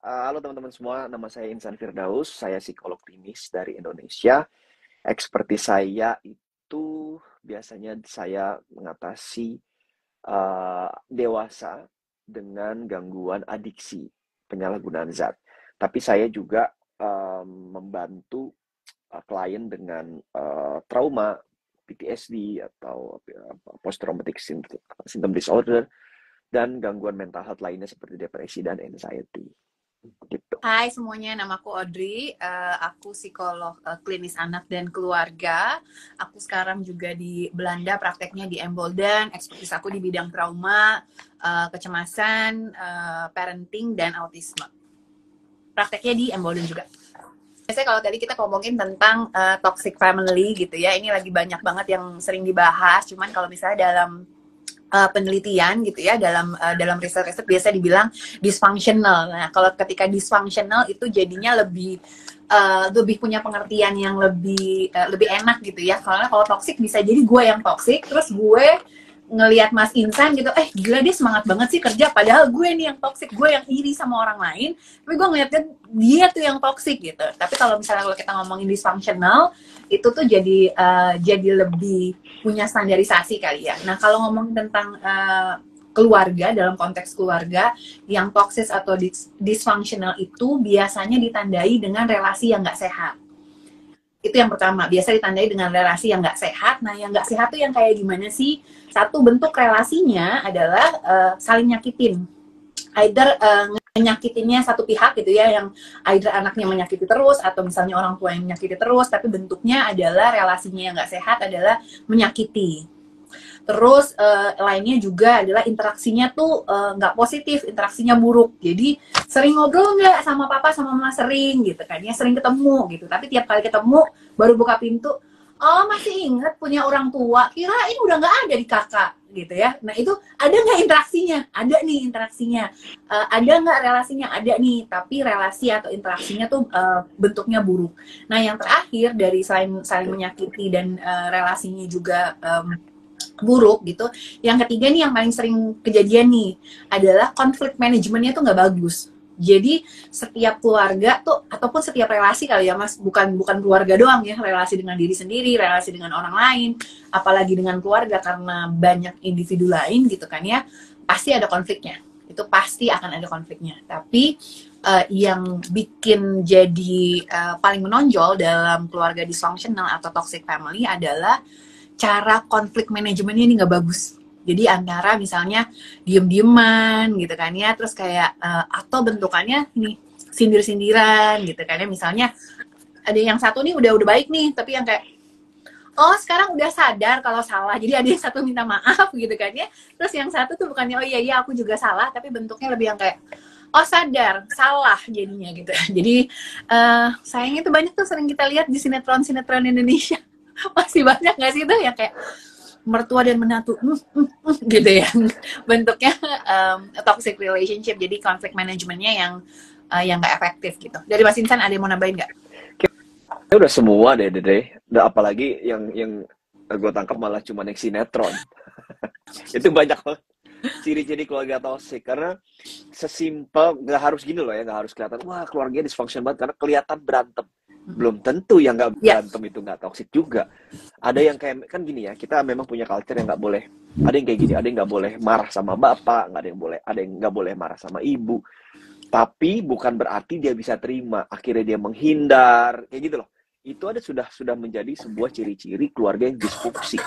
Halo teman-teman semua, nama saya Insan Firdaus, saya psikolog klinis dari Indonesia. Ekspertis saya itu biasanya saya mengatasi dewasa dengan gangguan adiksi, penyalahgunaan zat. Tapi saya juga membantu klien dengan trauma, PTSD atau post traumatic syndrome disorder dan gangguan mental health lainnya seperti depresi dan anxiety. Gitu. Hai semuanya, namaku Audrey. Aku psikolog klinis anak dan keluarga. Aku sekarang juga di Belanda, prakteknya di Embolden. Ekspertis aku di bidang trauma, kecemasan, parenting, dan autisme. Prakteknya di Embolden juga. Biasanya kalau tadi kita ngomongin tentang toxic family gitu ya, ini lagi banyak banget yang sering dibahas. Cuman kalau misalnya dalam penelitian gitu ya, dalam riset-riset biasa dibilang dysfunctional. Nah, kalau ketika dysfunctional itu jadinya lebih punya pengertian yang lebih enak gitu ya. Soalnya kalau toxic bisa jadi gue yang toxic, terus gue ngelihat Mas Insan gitu, gila dia semangat banget sih kerja, padahal gue nih yang toxic, gue yang iri sama orang lain, tapi gue ngeliatnya dia tuh yang toxic gitu. Tapi kalau misalnya kalau kita ngomongin dysfunctional, itu tuh jadi lebih punya standarisasi kali ya. Nah kalau ngomong tentang keluarga, dalam konteks keluarga yang toxic atau dysfunctional itu biasanya ditandai dengan relasi yang nggak sehat. Itu yang pertama, biasa ditandai dengan relasi yang nggak sehat. Nah yang nggak sehat tuh yang kayak gimana sih? Satu bentuk relasinya adalah saling nyakitin, either menyakitinnya satu pihak gitu ya, yang either anaknya menyakiti terus atau misalnya orang tua yang menyakiti terus, tapi bentuknya adalah relasinya yang nggak sehat adalah menyakiti. Terus lainnya juga adalah interaksinya tuh nggak positif, interaksinya buruk. Jadi sering ngobrol nggak sama papa sama mama, sering gitu kan ya, sering ketemu gitu. Tapi tiap kali ketemu baru buka pintu, oh masih inget punya orang tua, kirain udah nggak ada di kakak gitu ya. Nah itu ada nggak interaksinya? Ada nih interaksinya. Ada nggak relasinya? Ada nih. Tapi relasi atau interaksinya tuh bentuknya buruk. Nah yang terakhir dari saling menyakiti dan relasinya juga buruk gitu. Yang ketiga nih yang paling sering kejadian nih adalah konflik manajemennya tuh nggak bagus. Jadi setiap keluarga tuh ataupun setiap relasi kali ya Mas, bukan keluarga doang ya, relasi dengan diri sendiri, relasi dengan orang lain, apalagi dengan keluarga karena banyak individu lain gitu kan ya, pasti ada konfliknya. Itu pasti akan ada konfliknya. Tapi yang bikin jadi paling menonjol dalam keluarga dysfunctional atau toxic family adalah cara konflik manajemennya ini nggak bagus. Jadi antara misalnya diem-dieman gitu kan ya, terus kayak atau bentukannya ini sindir-sindiran gitu kan ya. Misalnya ada yang satu nih udah baik nih, tapi yang kayak oh sekarang udah sadar kalau salah. Jadi ada yang satu minta maaf gitu kan ya. Terus yang satu tuh bukannya oh iya aku juga salah, tapi bentuknya lebih yang kayak oh sadar salah jadinya gitu. Jadi sayangnya tuh banyak tuh sering kita lihat di sinetron Indonesia. Masih banyak nggak sih itu yang kayak mertua dan menantu gitu ya, bentuknya toxic relationship, jadi konflik manajemennya yang nggak efektif gitu. Dari Mas Insan ada yang mau nambahin nggak? Ya udah semua deh. Udah, apalagi yang gue tangkap malah cuma yang sinetron. Itu banyak banget ciri-ciri keluarga toxic, karena sesimpel nggak harus gini loh ya, nggak harus kelihatan wah keluarganya dysfunction banget karena kelihatan berantem. Belum tentu yang nggak berantem itu nggak toxic juga. Ada yang kayak kan gini ya, kita memang punya culture yang nggak boleh, ada yang kayak gini, ada yang nggak boleh marah sama bapak, ada yang nggak boleh marah sama ibu. Tapi bukan berarti dia bisa terima, akhirnya dia menghindar kayak gitu loh. Itu sudah menjadi sebuah ciri-ciri keluarga yang disfungsi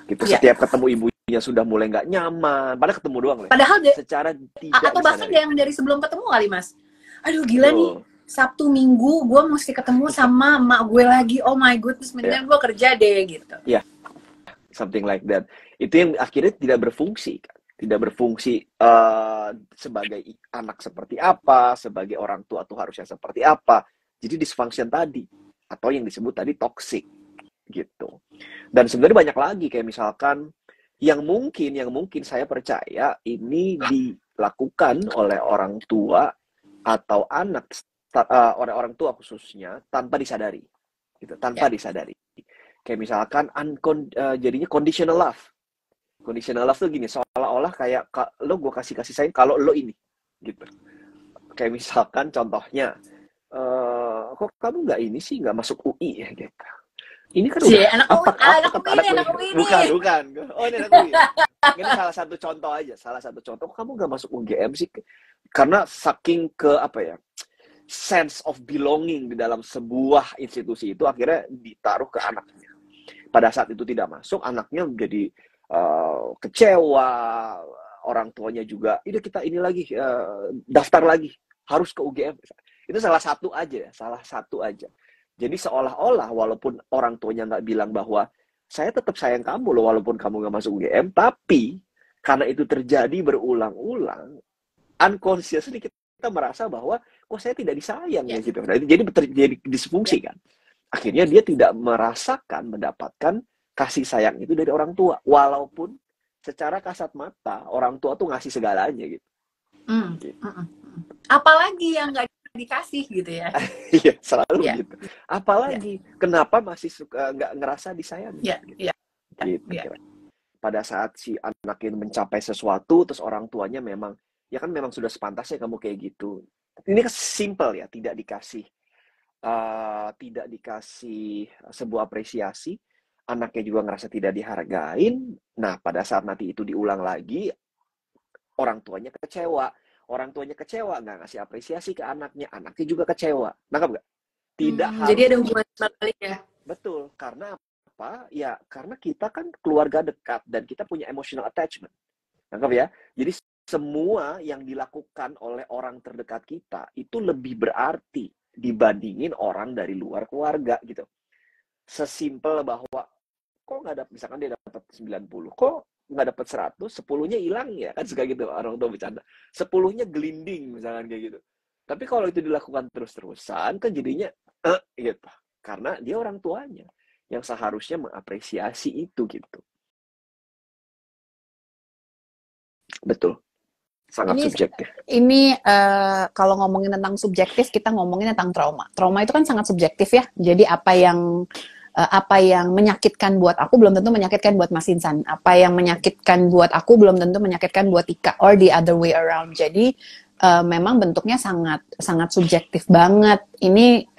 gitu. Setiap ketemu ibunya sudah mulai nggak nyaman, padahal ketemu doang loh. Padahal secara tidak atau bahkan yang dari sebelum ketemu kali Mas, aduh gila nih Sabtu Minggu gue mesti ketemu sama mak gue lagi, oh my goodness, mendingan gue kerja deh gitu. Something like that. Itu yang akhirnya tidak berfungsi sebagai anak seperti apa, sebagai orang tua tuh harusnya seperti apa. Jadi dysfunction tadi, atau yang disebut tadi toxic gitu. Dan sebenarnya banyak lagi, kayak misalkan yang mungkin saya percaya ini dilakukan oleh orang tua atau anak, oleh orang tua khususnya tanpa disadari gitu, disadari. Kayak misalkan jadinya conditional love. Conditional love tuh gini, seolah-olah kayak lo gue kasih sayang kalau lo ini gitu. Kayak misalkan contohnya, kok kamu nggak ini sih, nggak masuk UI ya gitu. Ini kan Si udah anak UI, apa anak kata UI anak nih, gue? anak UI Bukan, nih. bukan. Oh, ini anak UI ya. Ini salah satu contoh aja, salah satu contoh. Kok kamu nggak masuk UGM sih? Karena saking ke apa ya, sense of belonging di dalam sebuah institusi itu akhirnya ditaruh ke anaknya. Pada saat itu tidak masuk, anaknya menjadi kecewa, orang tuanya juga, ini kita ini lagi daftar lagi, harus ke UGM. Itu salah satu aja, salah satu aja. Jadi seolah-olah walaupun orang tuanya nggak bilang bahwa saya tetap sayang kamu loh walaupun kamu nggak masuk UGM, tapi karena itu terjadi berulang-ulang, unconsciously kita merasa bahwa kok saya tidak disayang ya Yes. gitu. Nah, itu jadi terjadi disfungsi kan. Akhirnya dia tidak merasakan mendapatkan kasih sayang itu dari orang tua, walaupun secara kasat mata orang tua tuh ngasih segalanya gitu. Apalagi yang nggak dikasih gitu ya. Iya, selalu Yeah. gitu. Apalagi kenapa masih suka nggak ngerasa disayangi? Yeah. Gitu. Yeah. Gitu, Yeah. kira. Pada saat si anak ini mencapai sesuatu, terus orang tuanya memang, ya kan memang sudah sepantasnya kamu kayak gitu. Ini kan simple ya, tidak dikasih sebuah apresiasi, anaknya juga ngerasa tidak dihargain. Nah, pada saat nanti itu diulang lagi, orang tuanya kecewa, nggak ngasih apresiasi ke anaknya juga kecewa. Nangkap nggak? Tidak Jadi harus ada hubungan balik ya. betul, karena apa? Ya, karena kita kan keluarga dekat dan kita punya emotional attachment. Nangkap ya? Jadi semua yang dilakukan oleh orang terdekat kita itu lebih berarti dibandingin orang dari luar keluarga gitu. Sesimpel bahwa kok nggak dapat, misalkan dia dapat 90, kok nggak dapat 100, 10-nya hilang ya, kan suka gitu orang tua bercanda. 10-nya gelinding misalkan kayak gitu. Tapi kalau itu dilakukan terus-terusan kan jadinya gitu. Karena dia orang tuanya yang seharusnya mengapresiasi itu gitu. Betul. Sangat subjektif. Ini kalau ngomongin tentang subjektif, kita ngomongin tentang trauma. Trauma itu kan sangat subjektif ya. Jadi apa yang menyakitkan buat aku belum tentu menyakitkan buat Mas Insan. Apa yang menyakitkan buat aku belum tentu menyakitkan buat Ika, or the other way around. Jadi memang bentuknya sangat sangat subjektif banget. Ini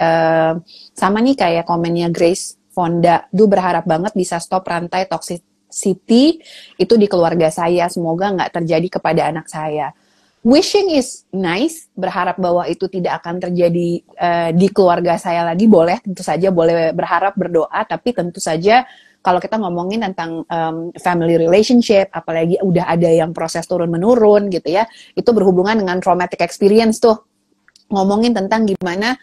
sama nih kayak komennya Grace Fonda. Berharap banget bisa stop rantai toxicity itu di keluarga saya. Semoga nggak terjadi kepada anak saya. Wishing is nice, berharap bahwa itu tidak akan terjadi di keluarga saya lagi, boleh, tentu saja boleh berharap, berdoa, tapi tentu saja kalau kita ngomongin tentang family relationship, apalagi udah ada yang proses turun-menurun gitu ya, itu berhubungan dengan traumatic experience tuh, ngomongin tentang gimana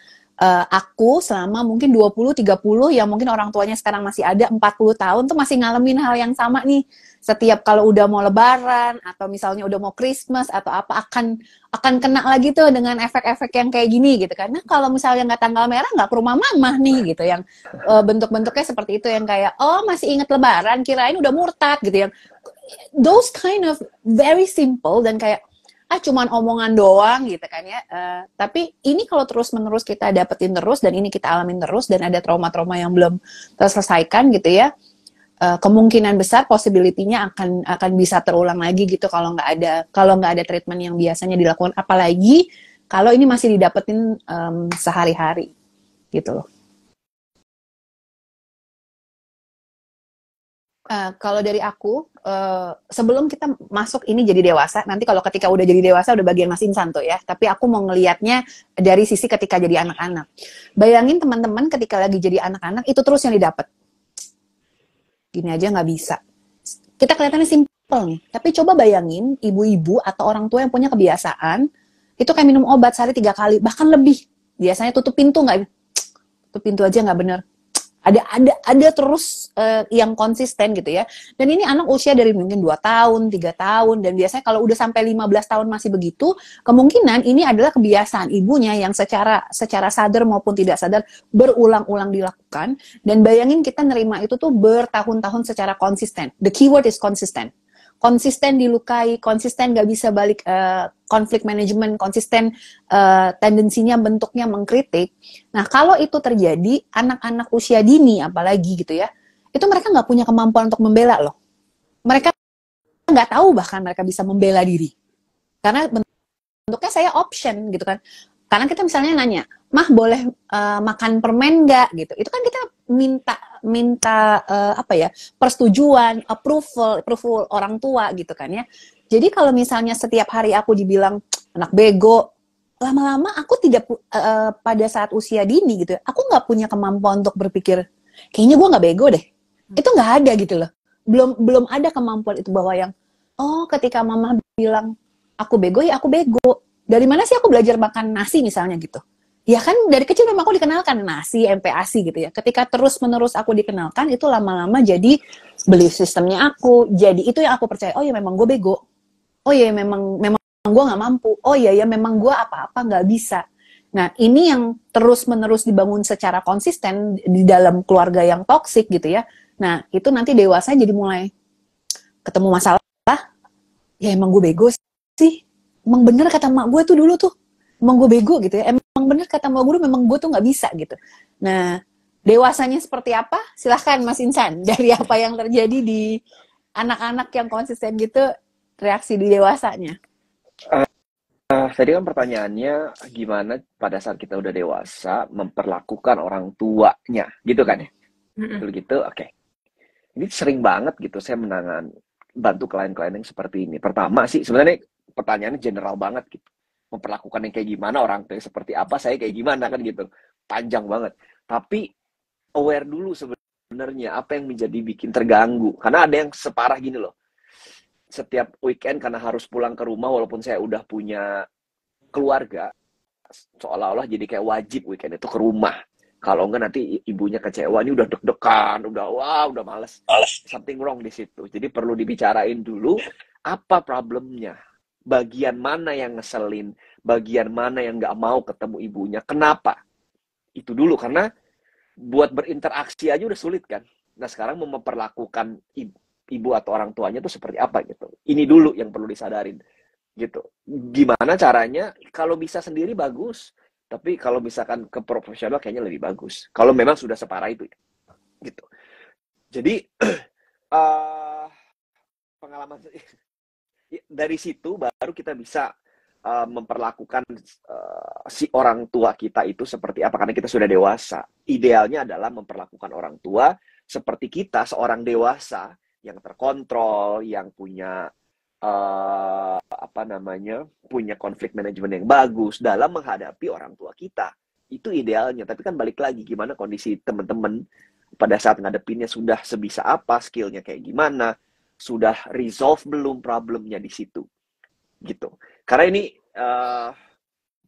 aku selama mungkin 20-30 yang mungkin orang tuanya sekarang masih ada 40 tahun tuh masih ngalamin hal yang sama nih. Setiap kalau udah mau lebaran atau misalnya udah mau Christmas atau apa akan kena lagi tuh dengan efek-efek yang kayak gini gitu. Karena kalau misalnya nggak tanggal merah nggak ke rumah mama nih gitu, yang bentuk-bentuknya seperti itu, yang kayak oh masih inget lebaran kirain udah murtad gitu, yang those kind of very simple dan kayak cuman omongan doang gitu kan ya. Tapi ini kalau terus-menerus kita dapetin terus dan ini kita alamin terus dan ada trauma-trauma yang belum terselesaikan gitu ya, kemungkinan besar possibility-nya akan bisa terulang lagi gitu kalau nggak ada treatment yang biasanya dilakukan, apalagi kalau ini masih didapetin sehari-hari gitu loh. Kalau dari aku, sebelum kita masuk ini jadi dewasa, nanti kalau ketika udah jadi dewasa udah bagian Mas Insan tuh ya, tapi aku mau ngelihatnya dari sisi ketika jadi anak-anak. Bayangin teman-teman ketika lagi jadi anak-anak, itu terus yang didapat. Gini aja nggak bisa. Kita kelihatannya simple nih, tapi coba bayangin ibu-ibu atau orang tua yang punya kebiasaan, itu kayak minum obat sehari 3 kali, bahkan lebih. Biasanya tutup pintu aja nggak bener. Ada terus yang konsisten gitu ya. Dan ini anak usia dari mungkin 2 tahun, 3 tahun, dan biasanya kalau udah sampai 15 tahun masih begitu, kemungkinan ini adalah kebiasaan ibunya yang secara sadar maupun tidak sadar berulang-ulang dilakukan. Dan bayangin kita nerima itu tuh bertahun-tahun secara konsisten. The keyword is consistent. Konsisten dilukai, konsisten gak bisa balik konflik manajemen, konsisten tendensinya bentuknya mengkritik. Nah kalau itu terjadi, anak-anak usia dini apalagi gitu ya, itu mereka gak punya kemampuan untuk membela loh. Mereka gak tahu bahkan mereka bisa membela diri. Karena bentuknya saya option gitu kan. Karena kita misalnya nanya, "Mah boleh makan permen nggak?" gitu. Itu kan kita minta apa ya, persetujuan, approval orang tua gitu kan ya. Jadi kalau misalnya setiap hari aku dibilang anak bego, lama-lama aku tidak pada saat usia dini gitu, aku nggak punya kemampuan untuk berpikir kayaknya gue nggak bego deh. Itu nggak ada gitu loh. Belum ada kemampuan itu bahwa yang ketika mama bilang aku bego ya aku bego. Dari mana sih aku belajar makan nasi misalnya gitu? Ya kan dari kecil memang aku dikenalkan nasi, MPASI gitu ya. Ketika terus-menerus aku dikenalkan, itu lama-lama jadi belief sistemnya aku. Jadi itu yang aku percaya, oh ya memang gue bego. Oh ya memang gue nggak mampu. Oh ya memang gue apa-apa nggak bisa. Nah ini yang terus-menerus dibangun secara konsisten di dalam keluarga yang toksik gitu ya. Nah itu nanti dewasa jadi mulai ketemu masalah, ya emang gue bego sih. Emang bener kata mak gue tuh dulu tuh, emang gue bego gitu ya, emang bener kata mak gue, memang gue tuh nggak bisa gitu. Nah, dewasanya seperti apa? Silahkan Mas Insan, dari apa yang terjadi di anak-anak yang konsisten gitu, reaksi di dewasanya. Tadi kan pertanyaannya gimana pada saat kita udah dewasa memperlakukan orang tuanya, gitu kan ya? Betul gitu, oke. Ini sering banget gitu saya bantu klien-klien yang seperti ini. Pertama sih sebenarnya pertanyaannya general banget gitu. Memperlakukan yang kayak gimana, orang tua seperti apa, saya kayak gimana kan gitu. Panjang banget. Tapi aware dulu sebenarnya apa yang bikin terganggu. Karena ada yang separah gini loh. Setiap weekend karena harus pulang ke rumah walaupun saya udah punya keluarga, seolah-olah jadi kayak wajib weekend itu ke rumah. Kalau enggak nanti ibunya kecewa, ini udah deg-degan, udah males. Something wrong di situ. Jadi perlu dibicarain dulu apa problemnya. Bagian mana yang ngeselin, bagian mana yang nggak mau ketemu ibunya, kenapa? Itu dulu, karena buat berinteraksi aja udah sulit kan. Nah sekarang mau memperlakukan ibu atau orang tuanya itu seperti apa gitu. Ini dulu yang perlu disadarin gitu. Gimana caranya? Kalau bisa sendiri bagus, tapi kalau misalkan ke profesional kayaknya lebih bagus. Kalau memang sudah separah itu gitu. Jadi pengalaman dari situ baru kita bisa memperlakukan si orang tua kita itu seperti apa, karena kita sudah dewasa. Idealnya adalah memperlakukan orang tua seperti kita seorang dewasa yang terkontrol, yang punya punya konflik manajemen yang bagus dalam menghadapi orang tua kita. Itu idealnya. Tapi kan balik lagi gimana kondisi teman-teman pada saat ngadepinnya, sudah sebisa apa, skillnya kayak gimana, sudah resolve belum problemnya di situ gitu. Karena ini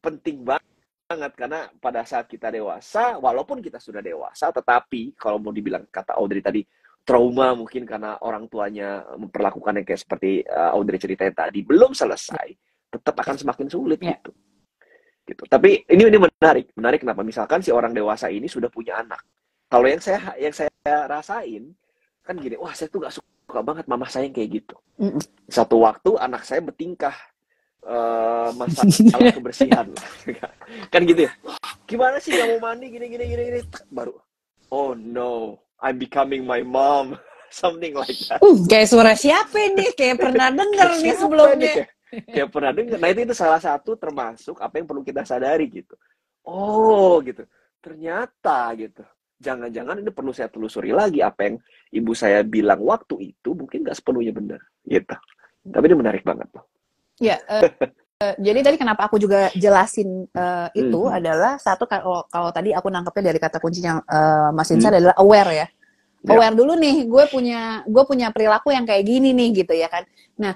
penting banget, karena pada saat kita dewasa, walaupun kita sudah dewasa, tetapi kalau mau dibilang kata Audrey tadi, trauma mungkin karena orang tuanya memperlakukannya kayak seperti Audrey ceritain tadi, belum selesai, tetap akan semakin sulit gitu. Tapi ini menarik kenapa? Misalkan si orang dewasa ini sudah punya anak. Kalau yang saya rasain kan gini, wah saya tuh gak suka banget mama saya kayak gitu. Satu waktu anak saya bertingkah masalah kebersihan kan gitu ya. Gimana sih gak mau mandi gini baru, oh no, I'm becoming my mom, something like that. Kayak suara siapa nih? Kayak pernah denger nih sebelumnya. Kayak pernah denger. Nah itu salah satu termasuk apa yang perlu kita sadari gitu. Oh gitu. Ternyata gitu. Jangan-jangan ini perlu saya telusuri lagi apa yang ibu saya bilang waktu itu mungkin nggak sepenuhnya benar gitu. Tapi ini menarik banget loh. Ya, jadi tadi kenapa aku juga jelasin itu adalah satu, kalau tadi aku nangkepnya dari kata kuncinya Mas Insan adalah aware ya. Aware dulu nih, gue punya perilaku yang kayak gini nih gitu ya kan. Nah,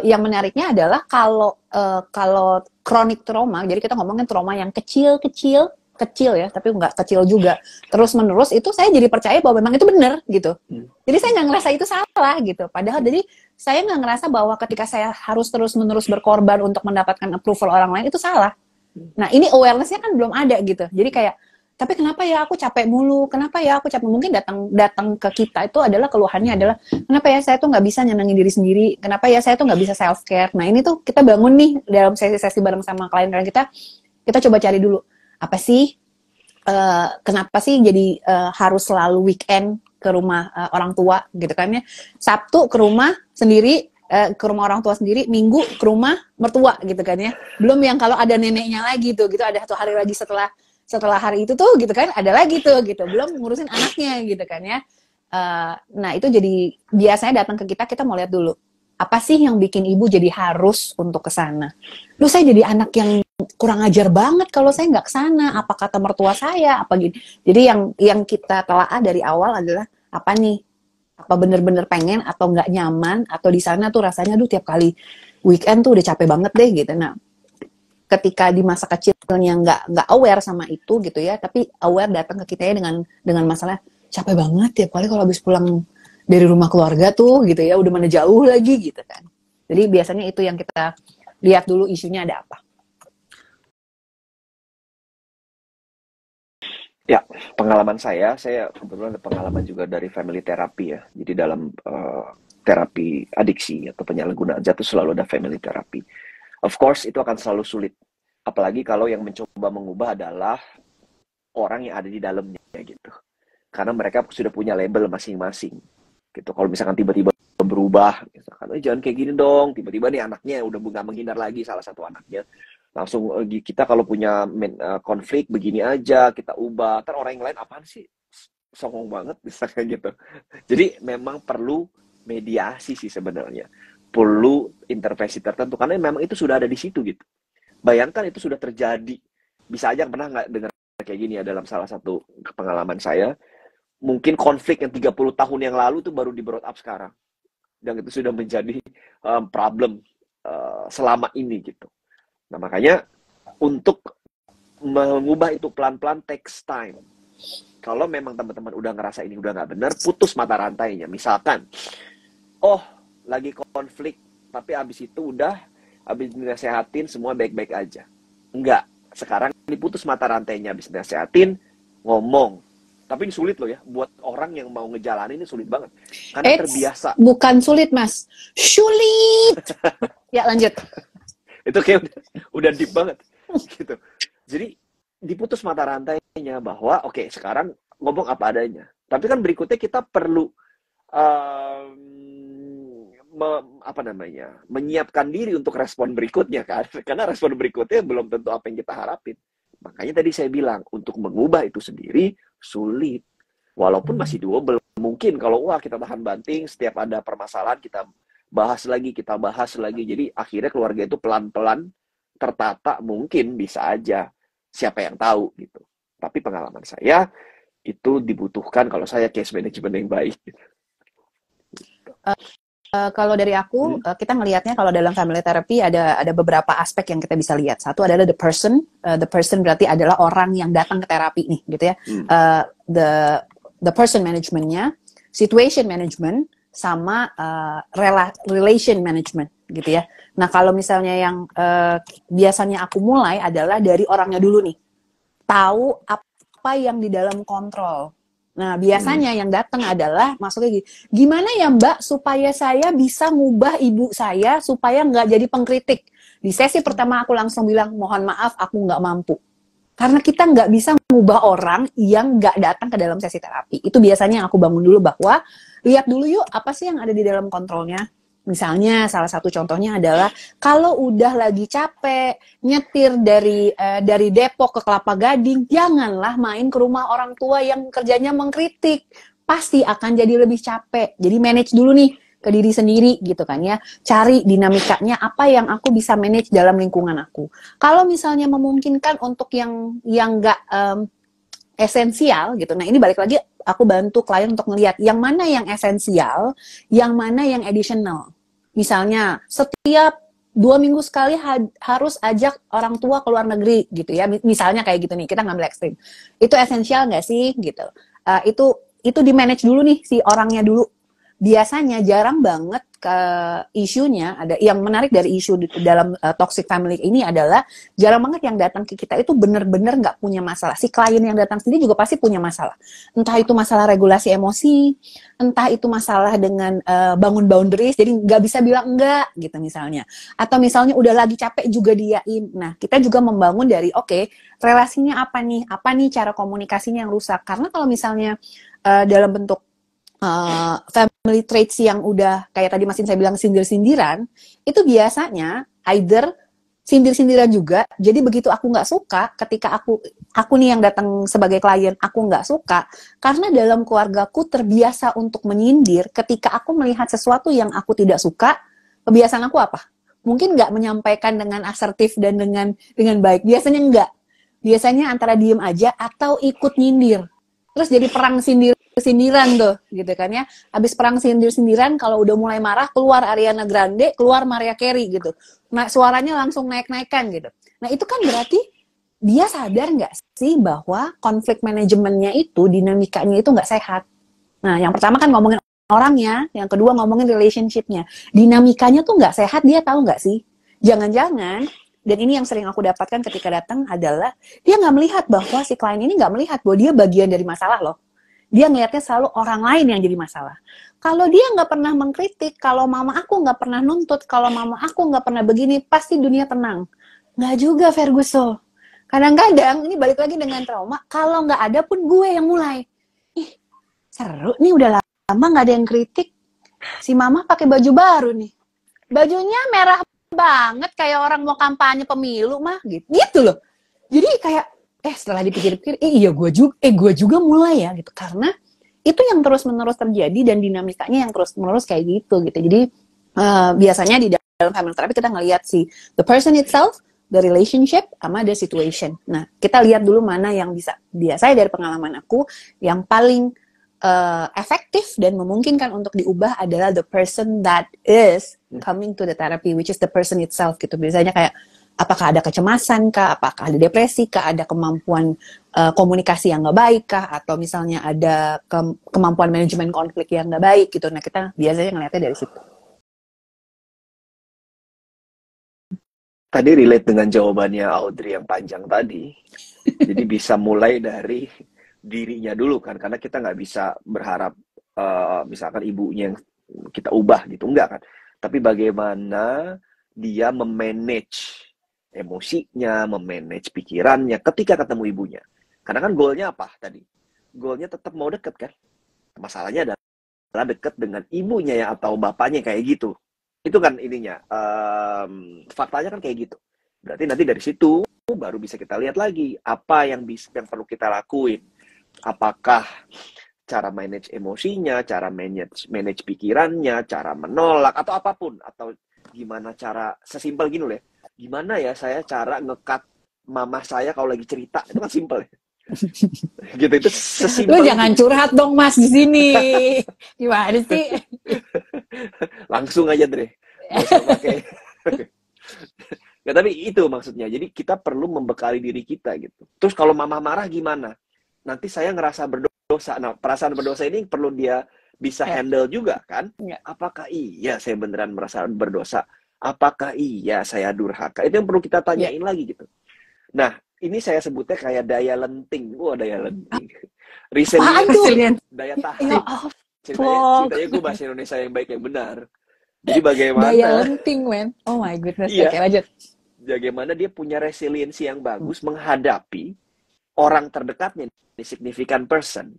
yang menariknya adalah kalau chronic trauma, jadi kita ngomongin trauma yang kecil ya, tapi nggak kecil juga. Terus menerus itu saya jadi percaya bahwa memang itu benar gitu. Jadi saya nggak ngerasa itu salah gitu. Padahal jadi saya nggak ngerasa bahwa ketika saya harus terus menerus berkorban untuk mendapatkan approval orang lain itu salah. Nah ini awareness-nya kan belum ada gitu. Jadi kayak, tapi kenapa ya aku capek mulu? Kenapa ya aku capek? Mungkin datang ke kita itu adalah keluhannya adalah kenapa ya saya tuh nggak bisa nyenengin diri sendiri? Kenapa ya saya tuh nggak bisa self care? Nah ini tuh kita bangun nih dalam sesi-sesi bareng sama klien-klien kita coba cari dulu apa sih? Kenapa sih jadi harus selalu weekend ke rumah orang tua gitu kan ya? Sabtu ke rumah sendiri, ke rumah orang tua sendiri, Minggu ke rumah mertua gitu kan ya. Belum yang kalau ada neneknya lagi tuh gitu, ada 1 hari lagi setelah hari itu tuh gitu kan, ada lagi tuh gitu. Belum ngurusin anaknya gitu kan ya. Nah itu jadi biasanya datang ke kita mau lihat dulu apa sih yang bikin ibu jadi harus untuk ke sana. Lu saya jadi anak yang kurang ajar banget kalau saya nggak ke sana. Apa kata mertua saya? Apa gitu. Jadi yang kita telaah dari awal adalah apa nih? Apa bener-bener pengen atau nggak nyaman atau di sana tuh rasanya tuh tiap kali weekend tuh udah capek banget deh gitu. Nah, ketika di masa kecilnya nggak aware sama itu gitu ya, tapi aware datang ke kita ya dengan masalah capek banget tiap kali kalau habis pulang dari rumah keluarga tuh gitu ya, udah mana jauh lagi gitu kan. Jadi biasanya itu yang kita lihat dulu isunya ada apa. Ya, pengalaman saya kebetulan ada pengalaman juga dari family therapy ya. Jadi dalam terapi adiksi atau penyalahgunaan zat itu selalu ada family therapy. Of course, itu akan selalu sulit. Apalagi kalau yang mencoba mengubah adalah orang yang ada di dalamnya gitu. Karena mereka sudah punya label masing-masing. Gitu. Kalau misalkan tiba-tiba berubah, misalkan, jangan kayak gini dong. Tiba-tiba nih anaknya udah nggak menghindar lagi, salah satu anaknya. Langsung kita kalau punya konflik begini aja, kita ubah. Ntar orang yang lain apaan sih? Songong banget, misalnya gitu. Jadi memang perlu mediasi sih sebenarnya. Perlu intervensi tertentu, karena memang itu sudah ada di situ gitu. Bayangkan itu sudah terjadi. Bisa aja pernah nggak dengar kayak gini ya dalam salah satu pengalaman saya. Mungkin konflik yang 30 tahun yang lalu itu baru di brought up sekarang. Dan itu sudah menjadi problem selama ini gitu. Nah makanya untuk mengubah itu pelan-pelan takes time. Kalau memang teman-teman udah ngerasa ini udah nggak benar, putus mata rantainya. Misalkan, lagi konflik, tapi abis itu abis dinasehatin semua baik-baik aja. Enggak, sekarang diputus mata rantainya, abis dinasehatin, ngomong. Tapi ini sulit loh ya, buat orang yang mau ngejalanin ini sulit banget. Karena terbiasa. Bukan sulit mas, sulit. Ya lanjut. Itu kayak udah deep banget gitu. Jadi diputus mata rantainya bahwa oke, sekarang ngomong apa adanya. Tapi kan berikutnya kita perlu menyiapkan diri untuk respon berikutnya kan. Karena respon berikutnya belum tentu apa yang kita harapin. Makanya tadi saya bilang untuk mengubah itu sendiri sulit. Walaupun masih doable. Mungkin kalau kita tahan banting, setiap ada permasalahan kita bahas lagi. Jadi akhirnya keluarga itu pelan-pelan tertata, mungkin bisa aja. Siapa yang tahu gitu. Tapi pengalaman saya itu dibutuhkan kalau saya case management yang baik. Kalau dari aku, kita ngelihatnya kalau dalam family therapy ada beberapa aspek yang kita bisa lihat. Satu adalah the person. The person berarti adalah orang yang datang ke terapi nih, gitu ya. The person managementnya, situation management, sama relation management, gitu ya. Nah kalau misalnya yang biasanya aku mulai adalah dari orangnya dulu nih. Tahu apa yang di dalam kontrol. Nah, biasanya yang datang adalah maksudnya gimana ya Mbak supaya saya bisa ngubah ibu saya supaya nggak jadi pengkritik. Di sesi pertama aku langsung bilang, mohon maaf aku nggak mampu. Karena kita nggak bisa ngubah orang yang nggak datang ke dalam sesi terapi. Itu biasanya yang aku bangun dulu bahwa, lihat dulu yuk apa sih yang ada di dalam kontrolnya. Misalnya salah satu contohnya adalah kalau udah lagi capek nyetir dari Depok ke Kelapa Gading, janganlah main ke rumah orang tua yang kerjanya mengkritik. Pasti akan jadi lebih capek. Jadi manage dulu nih ke diri sendiri gitu kan ya. Cari dinamikanya apa yang aku bisa manage dalam lingkungan aku. Kalau misalnya memungkinkan untuk yang nggak esensial gitu. Nah, ini balik lagi aku bantu klien untuk ngelihat yang mana yang esensial, yang mana yang additional. Misalnya, setiap 2 minggu sekali harus ajak orang tua ke luar negeri gitu ya. Misalnya kayak gitu nih, kita ngambil ekstrim. Itu esensial nggak sih gitu. Itu di manage dulu nih si orangnya dulu. Biasanya jarang banget ke isunya ada yang menarik dari isu dalam toxic family ini adalah jarang banget yang datang ke kita itu benar-benar nggak punya masalah. Si klien yang datang sendiri juga pasti punya masalah. Entah itu masalah regulasi emosi, entah itu masalah dengan bangun boundaries, jadi nggak bisa bilang enggak gitu misalnya. Atau misalnya udah lagi capek juga diain. Nah, kita juga membangun dari relasinya apa nih cara komunikasinya yang rusak. Karena kalau misalnya dalam bentuk family traits yang udah kayak tadi Masin saya bilang sindir-sindiran, itu biasanya either sindir-sindiran juga. Jadi begitu aku nggak suka, ketika aku nih yang datang sebagai klien, aku nggak suka karena dalam keluargaku terbiasa untuk menyindir. Ketika aku melihat sesuatu yang aku tidak suka, kebiasaan aku apa? Mungkin nggak menyampaikan dengan asertif dan dengan baik. Biasanya nggak. Biasanya antara diem aja atau ikut nyindir. Terus jadi perang sindiran tuh, gitu kan ya. Habis perang sindir-sindiran, kalau udah mulai marah, keluar Ariana Grande, keluar Mariah Carey gitu. Nah, suaranya langsung naik-naikan gitu. Nah, itu kan berarti dia sadar nggak sih bahwa konflik manajemennya itu, dinamikanya itu nggak sehat. Nah, yang pertama kan ngomongin orangnya, yang kedua ngomongin relationship-nya. Dinamikanya tuh nggak sehat, dia tahu nggak sih? Jangan-jangan, dan ini yang sering aku dapatkan ketika datang adalah, dia nggak melihat bahwa si klien ini nggak melihat bahwa dia bagian dari masalah loh. Dia ngelihatnya selalu orang lain yang jadi masalah. Kalau dia nggak pernah mengkritik, kalau mama aku nggak pernah nuntut, kalau mama aku nggak pernah begini, pasti dunia tenang. Nggak juga, Ferguson. Kadang-kadang, ini balik lagi dengan trauma, kalau nggak ada pun gue yang mulai. Ih, seru nih, udah lama nggak ada yang kritik. Si mama pakai baju baru nih. Bajunya merah banget, kayak orang mau kampanye pemilu mah, gitu loh. Jadi kayak, setelah dipikir-pikir, iya gue juga mulai ya gitu, karena itu yang terus-menerus terjadi dan dinamikanya yang terus-menerus kayak gitu. Jadi biasanya di dalam family therapy kita ngelihat si the person itself, the relationship, sama the situation. Nah, kita lihat dulu mana yang bisa. Biasanya dari pengalaman aku, yang paling efektif dan memungkinkan untuk diubah adalah the person that is coming to the therapy, which is the person itself gitu. Biasanya kayak apakah ada kecemasan kah, apakah ada depresi kah, ada kemampuan komunikasi yang nggak baik kah, atau misalnya ada kemampuan manajemen konflik yang nggak baik gitu. Nah, kita biasanya ngeliatnya dari situ. Tadi relate dengan jawabannya Audrey yang panjang tadi. Jadi bisa mulai dari dirinya dulu kan, karena kita nggak bisa berharap misalkan ibunya yang kita ubah gitu, enggak kan. Tapi bagaimana dia memanage emosinya, memanage pikirannya ketika ketemu ibunya. Karena kan goalnya apa tadi? Goalnya tetap mau deket kan. Masalahnya adalah deket dengan ibunya ya atau bapaknya kayak gitu. Itu kan ininya, faktanya kan kayak gitu. Berarti nanti dari situ baru bisa kita lihat lagi apa yang perlu kita lakuin. Apakah cara manage emosinya, cara manage pikirannya, cara menolak atau apapun, atau gimana cara sesimpel gini loh ya. Gimana ya saya cara nge-cut mama saya kalau lagi cerita, itu kan simpel ya. Gitu, itu sesimpel. Lu jangan curhat dong Mas di sini. Gimana sih? Langsung aja Dre. Gak usah pakai. Ya, tapi itu maksudnya. Jadi kita perlu membekali diri kita gitu. Terus kalau mama marah gimana? Nanti saya ngerasa berdosa. Nah, perasaan berdosa ini perlu dia bisa handle juga kan? Apakah iya saya beneran merasa berdosa? Apakah iya saya durhaka? Itu yang perlu kita tanyain lagi gitu. Nah, ini saya sebutnya kayak daya lenting. Wah, daya lenting. Resilience, daya tahan. Ceritanya gue bahasa Indonesia yang baik yang benar. Jadi bagaimana daya lenting, men. Oh my goodness. Iya. Oke, lanjut. Bagaimana dia punya resiliensi yang bagus menghadapi orang terdekatnya, significant person,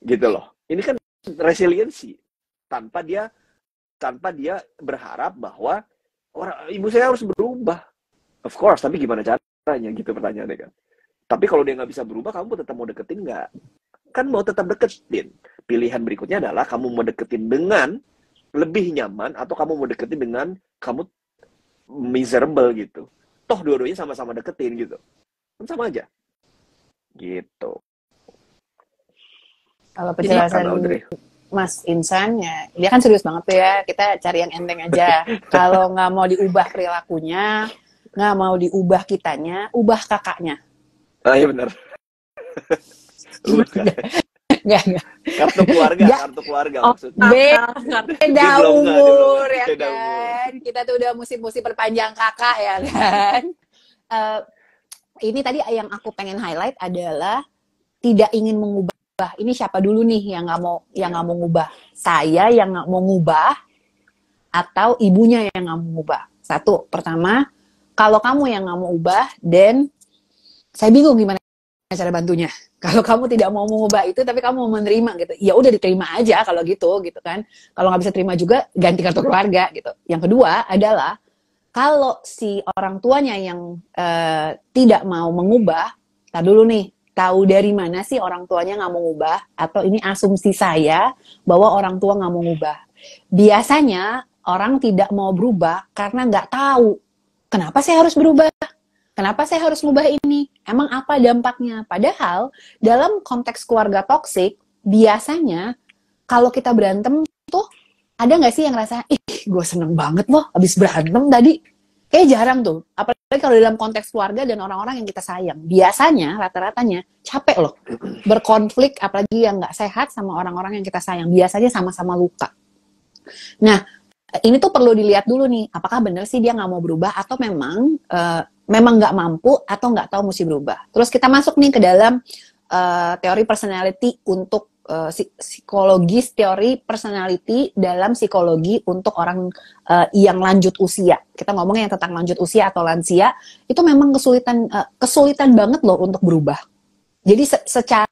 gitu loh. Ini kan resiliensi tanpa dia berharap bahwa ibu saya harus berubah. Of course, tapi gimana caranya gitu pertanyaannya kan. Tapi kalau dia nggak bisa berubah, kamu tetap mau deketin nggak? Kan mau tetap deketin. Pilihan berikutnya adalah kamu mau deketin dengan lebih nyaman atau kamu mau deketin dengan kamu miserable gitu. Toh dua-duanya sama-sama deketin gitu. Kan sama aja. Gitu. Kalau penjelasan Mas Insan ya, dia kan serius banget tuh ya. Kita cari yang enteng aja. Kalau nggak mau diubah perilakunya, nggak mau diubah kitanya, ubah kakaknya. Ah iya benar. Enggak. Kartu keluarga maksudnya. Beda umur ya kan. Kita tuh udah musim-musim perpanjang kakak ya kan. Ini tadi yang aku pengen highlight adalah tidak ingin mengubah. Ini siapa dulu nih yang nggak mau ngubah? Saya yang nggak mau ngubah atau ibunya yang nggak mau ngubah? Satu, pertama, kalau kamu yang nggak mau ubah, then saya bingung gimana cara bantunya? Kalau kamu tidak mau mengubah itu, tapi kamu mau menerima gitu, ya udah diterima aja kalau gitu kan. Kalau nggak bisa terima juga, ganti kartu keluarga gitu. Yang kedua adalah kalau si orang tuanya yang tidak mau mengubah, tar dulu nih, tahu dari mana sih orang tuanya nggak mau ngubah? Atau ini asumsi saya bahwa orang tua nggak mau ngubah? Biasanya orang tidak mau berubah karena nggak tahu kenapa saya harus berubah. Kenapa saya harus ngubah ini? Emang apa dampaknya? Padahal dalam konteks keluarga toksik, biasanya kalau kita berantem tuh, ada nggak sih yang rasa, ih gue seneng banget loh abis berantem tadi? Kayak jarang tuh. Apalagi kalau dalam konteks keluarga dan orang-orang yang kita sayang. Biasanya, rata-ratanya, capek loh. Berkonflik, apalagi yang nggak sehat sama orang-orang yang kita sayang. Biasanya sama-sama luka. Nah, ini tuh perlu dilihat dulu nih, apakah benar sih dia nggak mau berubah atau memang nggak mampu atau nggak tahu mesti berubah. Terus kita masuk nih ke dalam teori personality untuk psikologis, teori personality dalam psikologi untuk orang yang lanjut usia. Kita ngomongnya yang tentang lanjut usia atau lansia, itu memang kesulitan banget loh untuk berubah. Jadi secara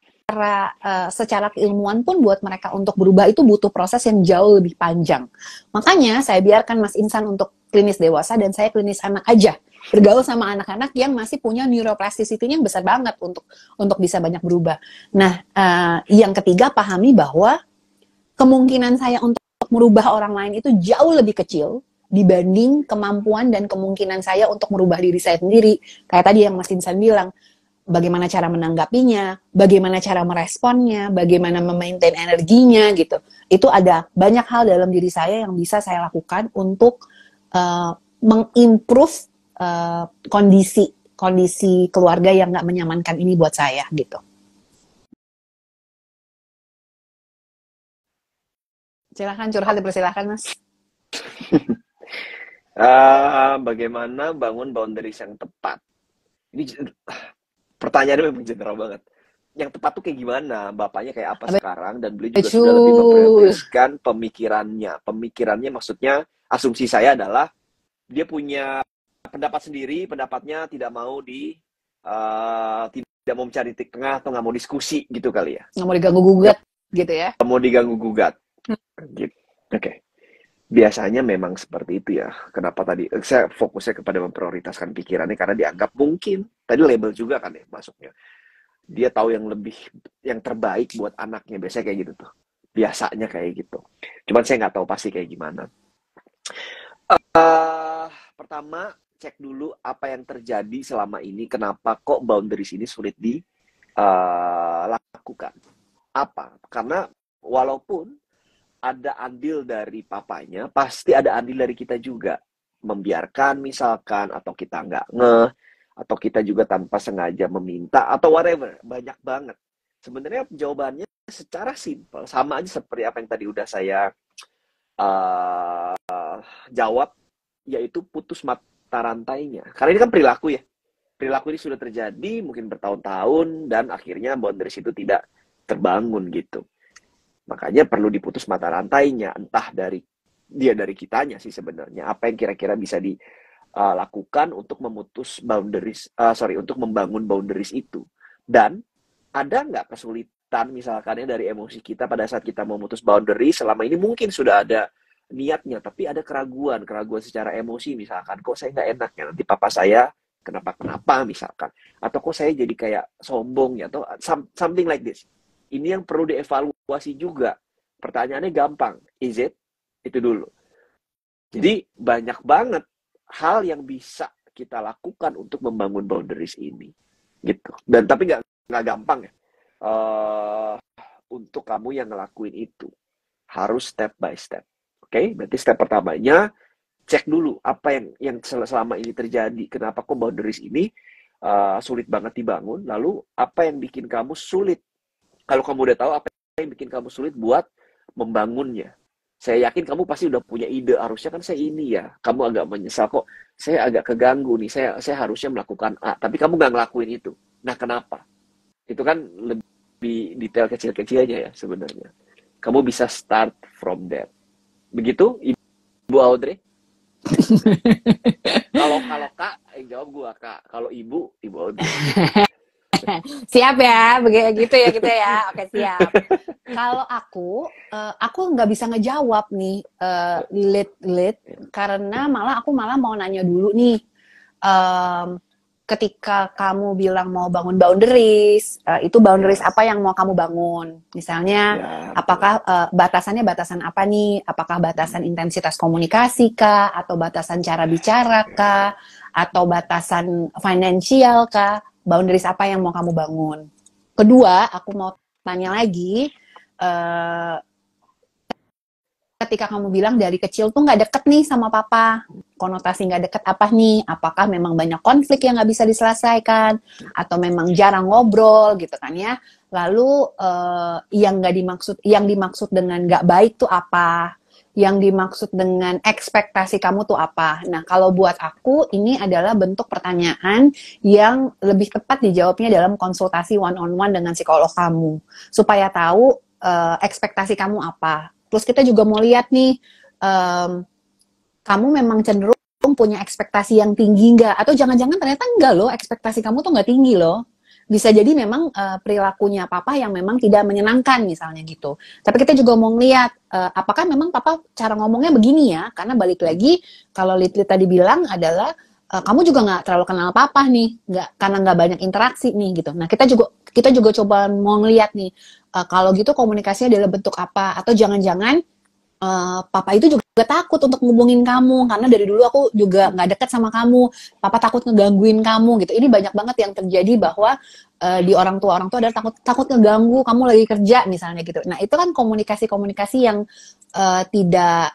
keilmuan pun buat mereka untuk berubah itu butuh proses yang jauh lebih panjang. Makanya saya biarkan Mas Insan untuk klinis dewasa dan saya klinis anak aja. Bergaul sama anak-anak yang masih punya neuroplasticity-nya besar banget untuk bisa banyak berubah. Nah, yang ketiga, pahami bahwa kemungkinan saya untuk merubah orang lain itu jauh lebih kecil dibanding kemampuan dan kemungkinan saya untuk merubah diri saya sendiri. Kayak tadi yang Mas Insan bilang, bagaimana cara menanggapinya, bagaimana cara meresponnya, bagaimana memaintain energinya gitu. Itu ada banyak hal dalam diri saya yang bisa saya lakukan untuk mengimprove kondisi keluarga yang nggak menyamankan ini buat saya gitu. Silakan curhat, dipersilakan Mas. Bagaimana bangun boundaries yang tepat? Ini pertanyaannya memang general banget. Yang tepat tuh kayak gimana? Bapaknya kayak apa sekarang? Dan beliau juga sudah lebih memprioritaskan pemikirannya. Pemikirannya maksudnya, asumsi saya adalah dia punya pendapat sendiri, pendapatnya tidak mau tidak mau mencari titik tengah atau nggak mau diskusi gitu kali ya. Nggak mau diganggu gugat gitu ya. Nggak mau diganggu gugat. Gitu. Oke. Biasanya memang seperti itu ya. Kenapa tadi saya fokusnya kepada memprioritaskan pikirannya karena dianggap mungkin tadi label juga kan ya masuknya. Dia tahu yang terbaik buat anaknya. Biasanya kayak gitu tuh. Biasanya kayak gitu. Cuman saya nggak tahu pasti kayak gimana. Pertama, cek dulu apa yang terjadi selama ini. Kenapa kok boundaries ini sulit dilakukan? Apa? Karena walaupun ada andil dari papanya, pasti ada andil dari kita juga. Membiarkan misalkan, atau kita nggak ngeh, atau kita juga tanpa sengaja meminta, atau whatever. Banyak banget. Sebenarnya jawabannya secara simpel, sama aja seperti apa yang tadi udah saya jawab, yaitu putus mata rantainya. Karena ini kan perilaku ya. Perilaku ini sudah terjadi mungkin bertahun-tahun, dan akhirnya boundaries itu tidak terbangun gitu. Makanya perlu diputus mata rantainya, entah dari kitanya sih sebenarnya. Apa yang kira-kira bisa dilakukan untuk memutus boundaries, untuk membangun boundaries itu. Dan ada nggak kesulitan misalkan dari emosi kita pada saat kita memutus boundaries, selama ini mungkin sudah ada niatnya, tapi ada keraguan secara emosi misalkan, kok saya nggak enak ya nanti papa saya kenapa misalkan, atau kok saya jadi kayak sombong ya, atau something like this. Ini yang perlu dievaluasi juga. Pertanyaannya gampang. Is it? Itu dulu. Jadi banyak banget hal yang bisa kita lakukan untuk membangun boundaries ini. Gitu. Dan tapi nggak gampang ya. Untuk kamu yang ngelakuin itu. Harus step by step. Oke? Berarti step pertamanya, cek dulu apa yang selama ini terjadi. Kenapa kok boundaries ini sulit banget dibangun. Lalu apa yang bikin kamu sulit. Kalau kamu udah tahu apa yang bikin kamu sulit buat membangunnya, saya yakin kamu pasti udah punya ide, harusnya kan saya ini ya. Kamu agak menyesal kok, saya agak keganggu nih, saya harusnya melakukan A, tapi kamu nggak ngelakuin itu. Nah, kenapa? Itu kan lebih detail kecil-kecilnya ya sebenarnya. Kamu bisa start from there. Begitu, Ibu Audrey? Kalau Kak, yang jawab gua Kak. Kalau Ibu Audrey. Siap ya, begitu ya gitu ya. Oke, siap. Kalau aku nggak bisa ngejawab nih, lead, karena aku malah mau nanya dulu nih. Em, Ketika kamu bilang mau bangun boundaries, itu boundaries Ya, apa yang mau kamu bangun? Misalnya, ya betul. apakah batasannya batasan apa nih? Apakah batasan intensitas komunikasi kah? Atau batasan cara bicara kah? Atau batasan finansial kah? Boundaries apa yang mau kamu bangun? Kedua, aku mau tanya lagi, eh, ketika kamu bilang dari kecil tuh nggak deket nih sama papa, konotasi nggak deket apa nih? Apakah memang banyak konflik yang nggak bisa diselesaikan, atau memang jarang ngobrol gitu kan ya? Lalu yang dimaksud dengan nggak baik tuh apa? Yang dimaksud dengan ekspektasi kamu tuh apa? Nah, kalau buat aku ini adalah bentuk pertanyaan yang lebih tepat dijawabnya dalam konsultasi one on one dengan psikolog kamu, supaya tahu ekspektasi kamu apa. Terus kita juga mau lihat nih, um, kamu memang cenderung punya ekspektasi yang tinggi nggak? Atau jangan-jangan ternyata enggak loh, ekspektasi kamu tuh nggak tinggi loh. Bisa jadi memang perilakunya papa yang memang tidak menyenangkan misalnya gitu. Tapi kita juga mau ngeliat, apakah memang papa cara ngomongnya begini ya? Karena balik lagi, kalau Litli tadi bilang adalah, kamu juga nggak terlalu kenal papa nih, karena nggak banyak interaksi nih gitu. Nah kita juga coba mau ngeliat nih, kalau gitu komunikasinya dalam bentuk apa? Atau jangan-jangan papa itu juga takut untuk ngubungin kamu karena dari dulu aku juga nggak deket sama kamu, papa takut ngegangguin kamu gitu. Ini banyak banget yang terjadi bahwa di orang tua adalah takut takut ngeganggu kamu lagi kerja misalnya gitu. Nah itu kan komunikasi yang tidak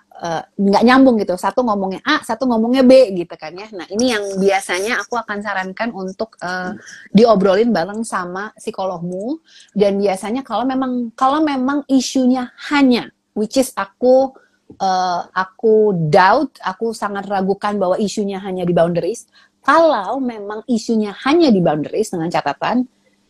nggak nyambung gitu. Satu ngomongnya A, satu ngomongnya B gitu kan ya. Nah ini yang biasanya aku akan sarankan untuk diobrolin bareng sama psikologmu. Dan biasanya kalau memang isunya hanya, which is aku doubt, aku sangat ragukan bahwa isunya hanya di boundaries. Kalau memang isunya hanya di boundaries, dengan catatan,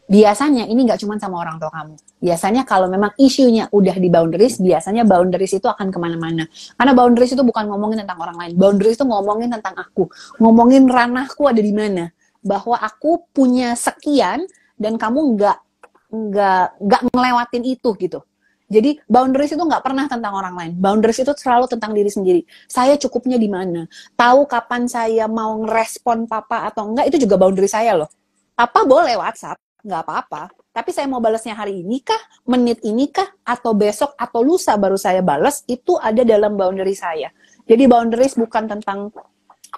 biasanya ini nggak cuma sama orang tua kamu. Biasanya kalau memang isunya udah di boundaries, biasanya boundaries itu akan kemana-mana. Karena boundaries itu bukan ngomongin tentang orang lain. Boundaries itu ngomongin tentang aku. Ngomongin ranahku ada di mana. Bahwa aku punya sekian dan kamu nggak ngelewatin itu gitu. Jadi boundaries itu nggak pernah tentang orang lain. Boundaries itu selalu tentang diri sendiri. Saya cukupnya di mana? Tahu kapan saya mau ngerespon papa atau enggak, itu juga boundary saya loh. Papa boleh WhatsApp, nggak apa-apa. Tapi saya mau balasnya hari ini kah, menit ini kah, atau besok, atau lusa baru saya balas, itu ada dalam boundary saya. Jadi boundaries bukan tentang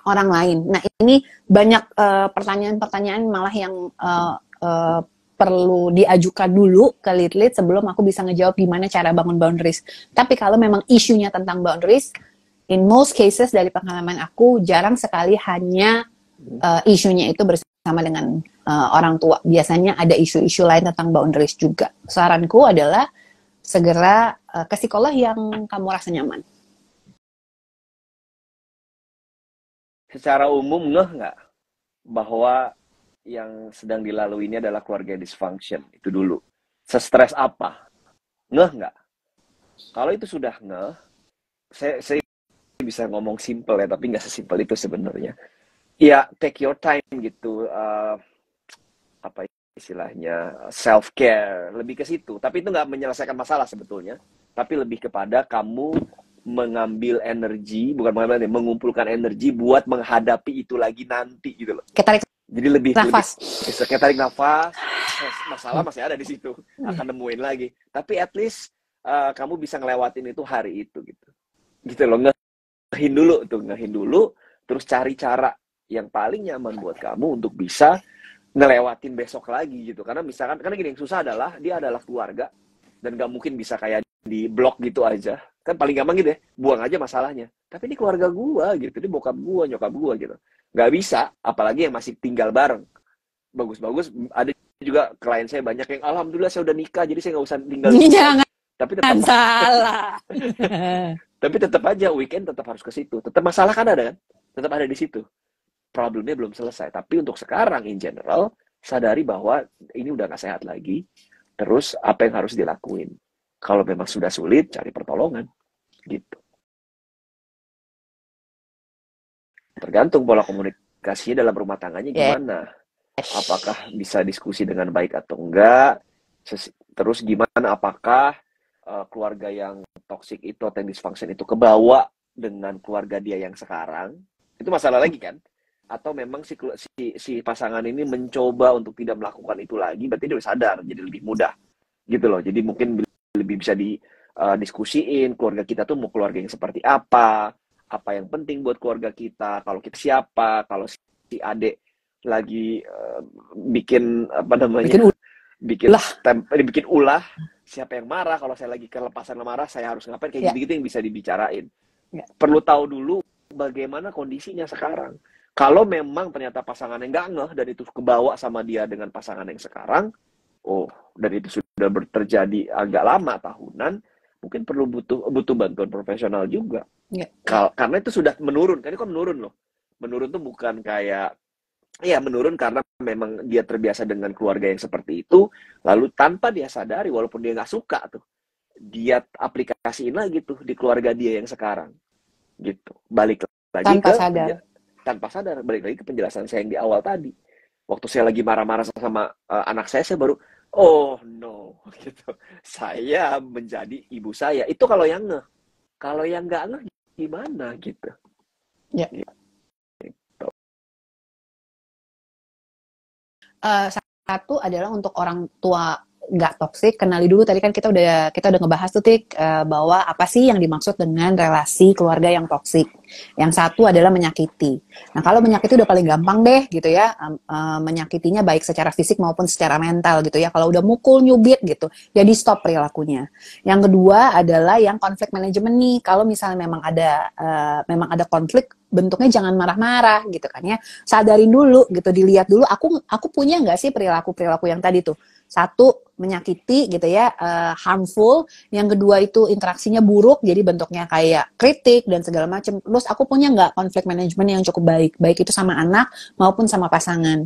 orang lain. Nah ini banyak pertanyaan-pertanyaan malah yang perlu diajukan dulu ke lead sebelum aku bisa ngejawab gimana cara bangun boundaries. Tapi kalau memang isunya tentang boundaries, in most cases dari pengalaman aku jarang sekali hanya isunya itu bersama dengan orang tua. Biasanya ada isu-isu lain tentang boundaries juga. Saranku adalah segera ke psikolog yang kamu rasa nyaman. Secara umum ngeh nggak bahwa yang sedang dilalui ini adalah keluarga dysfunction? Itu dulu. Sestres apa? Ngeh nggak? Kalau itu sudah ngeh, saya bisa ngomong simple ya, tapi nggak sesimpel itu sebenarnya. Ya, take your time gitu. Apa istilahnya? Self care, lebih ke situ. Tapi itu nggak menyelesaikan masalah sebetulnya. Tapi lebih kepada kamu mengambil energi, bukan mengambil, mengumpulkan energi buat menghadapi itu lagi nanti gitu loh. Kita tarik Jadi lebih nafas. kayak tarik nafas, masalah masih ada di situ, akan nemuin lagi. Tapi at least kamu bisa ngelewatin itu hari itu gitu. Gitu loh, ngehin dulu, terus cari cara yang paling nyaman buat kamu untuk bisa ngelewatin besok lagi gitu. Karena misalkan, karena gini, yang susah adalah dia adalah keluarga dan gak mungkin bisa kayak di blok gitu aja. Kan paling gampang gitu ya, buang aja masalahnya. Tapi ini keluarga gua gitu, ini bokap gua, nyokap gua gitu. Nggak bisa, apalagi yang masih tinggal bareng. Bagus-bagus, ada juga klien saya banyak yang alhamdulillah saya udah nikah, jadi saya nggak usah tinggal di rumah. Jangan Tapi tetap salah. tapi tetap aja weekend tetap harus ke situ. Tetap masalah kan ada kan? Tetap ada di situ. Problemnya belum selesai. Tapi untuk sekarang in general, sadari bahwa ini udah nggak sehat lagi. Terus apa yang harus dilakuin? Kalau memang sudah sulit, cari pertolongan. Gitu. Tergantung pola komunikasinya dalam rumah tangganya gimana. apakah bisa diskusi dengan baik atau enggak. Terus gimana, apakah keluarga yang toksik itu atau yang dysfunction itu kebawa dengan keluarga dia yang sekarang, itu masalah lagi kan? Atau memang si pasangan ini mencoba untuk tidak melakukan itu lagi, berarti dia udah sadar, jadi lebih mudah gitu loh. Jadi mungkin lebih bisa diskusiin keluarga kita tuh mau keluarga yang seperti apa yang penting buat keluarga kita, kalau kita siapa, kalau si adik lagi bikin apa Bikin namanya, ulah. bikin ulah, siapa yang marah, kalau saya lagi kelepasan marah saya harus ngapain, kayak Ya. gitu-gitu yang bisa dibicarain. Ya. Perlu tahu dulu bagaimana kondisinya sekarang. Kalau memang ternyata pasangan yang nggak ngeh dan itu kebawa sama dia dengan pasangan yang sekarang, dan itu sudah terjadi agak lama, tahunan, mungkin perlu butuh bantuan profesional juga. Ya. Karena itu sudah menurun, kan itu kan menurun loh. Menurun tuh bukan kayak, ya menurun karena memang dia terbiasa dengan keluarga yang seperti itu, lalu tanpa dia sadari, walaupun dia nggak suka tuh, dia aplikasiin lagi tuh di keluarga dia yang sekarang. Gitu. Balik lagi tanpa sadar, balik lagi ke penjelasan saya yang di awal tadi. Waktu saya lagi marah-marah sama anak saya baru, oh no, gitu. Saya menjadi ibu saya. Itu kalau yang ngeh. Kalau yang nggak ngeh, gimana gitu. Ya. Gitu. Satu adalah untuk orang tua nggak toksik, kenali dulu, tadi kan kita udah ngebahas tuh Tik, bahwa apa sih yang dimaksud dengan relasi keluarga yang toksik. Yang satu adalah menyakiti. Nah kalau menyakiti udah paling gampang deh gitu ya, menyakitinya baik secara fisik maupun secara mental gitu ya. Kalau udah mukul, nyubit gitu, jadi stop perilakunya. Yang kedua adalah yang konflik manajemen nih. Kalau misalnya memang ada konflik, bentuknya jangan marah-marah gitu kan ya. Sadarin dulu gitu, dilihat dulu aku punya nggak sih perilaku yang tadi tuh. Satu, menyakiti gitu ya, harmful. Yang kedua itu interaksinya buruk, jadi bentuknya kayak kritik dan segala macam. Terus aku punya nggak konflik manajemen yang cukup baik itu sama anak maupun sama pasangan.